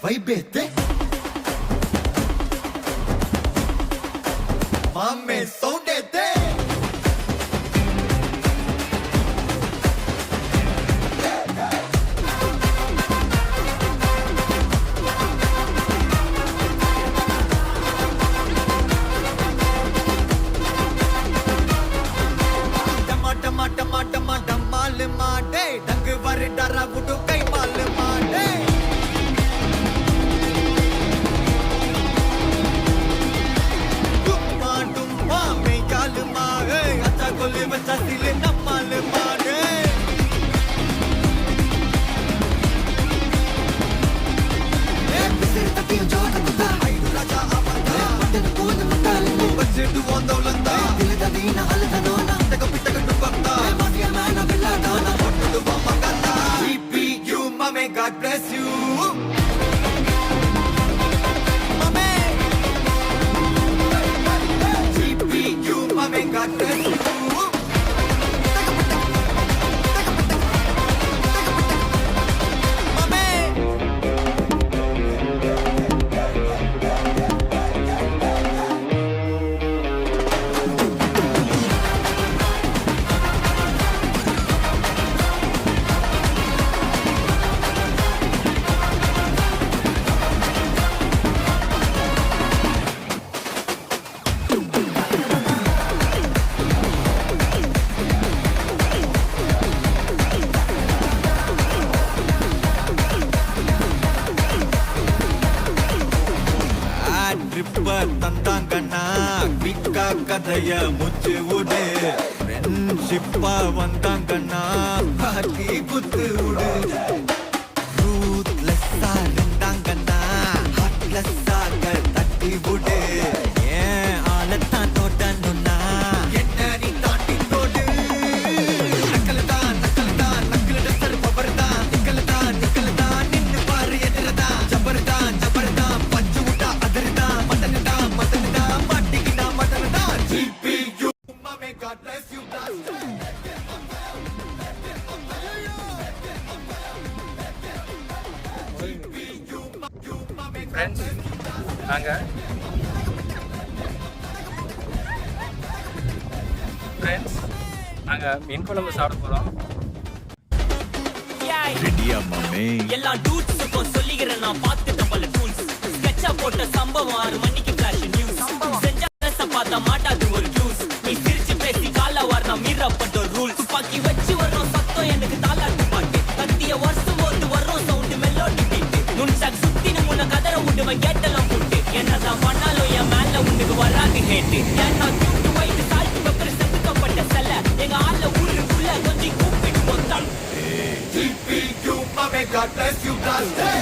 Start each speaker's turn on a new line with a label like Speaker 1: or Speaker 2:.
Speaker 1: வைபேத்தே மாமே சவுண்டேத்தே माडे डंग वर डरा बुडो कई माल माडे टुम्मा टुम्मा में काल मागे अच्छा कोले बच्चा सिले नमाल माडे एक सिर तकियो जोड़ कुत्ता आई राजा आवाज़ बटन कोन मताल बच्चे तू वंदोलंदा दिल दा दीना हल दा नोना तक पिटक टुपक्ता माफिया मैना बिल्ला दाना बटन तू बमगता GPU mame God bless you mame GPU mame God bless you தந்தாங்கண்ணா பிக்கா கதைய முச்சு விடு ஃப்ரெண்ட்ஷிப்பா வந்தாங்கண்ணா பாட்டி குத்து விடு ரூத்லெஸ்ஸா இருந்தாங்கண்ணா ஹார்ட்லெஸ்ஸாக தட்டி விடு ஏன் ஆளத்தான் தோட்டணும்னா என்ன நீ தாண்டி தோடு நக்கல் தான் நக்கல் டஸ்டர் பவர் தான் நிக்கல் தான் நின்னு பாரு எதிரதான் ஜபர் தான் பஞ்சு விட்டா அதிர் தான் GPU mame God bless you
Speaker 2: friends நாங்கள் மீன் குழம்பு சாப்பிட போகிறோம்.
Speaker 1: ரெடியா மாமே
Speaker 3: எல்லா டூட்ஸுக்கும் சொல்லிக்கிறேன் நான் பார்த்துட்ட பல டூல்ஸ் ஸ்கெட்சா போட்ட சம்பவம் 6 மணிக்கு ஃபிளாஷ் நியூஸ் செஞ்சா பார்த்தா மாட்டாது ஒரு ஜூஸ் நீ சிரிச்சு பேசி கால வார்னா மீறப்பட்ட ரூல் துப்பாக்கி வச்சு வர்றோம் சத்தம் எனக்கு தாளாட்டு பாட்டு கத்திய வருஷம் போது வர்றோம் சவுண்டு மெல்லோடி பீட்டு நுண்சாக் சுத்தினு முன்ன கதற விடுவேன் கேட்டெல்லாம் போட்டு என்னதான் பண்ணாலும் என் மேல உனக்கு வராது ஹேட்டு ஏன்னா தூட்டு வயிற்று சால்ட்டு பெப்பர் செதுக்கப்பட்ட செல்ல எங்க ஆள்ல ஊருக்குள்ள கொஞ்சம் கூப்பிட்டு மொத்தம்
Speaker 1: GPU mame God bless you blast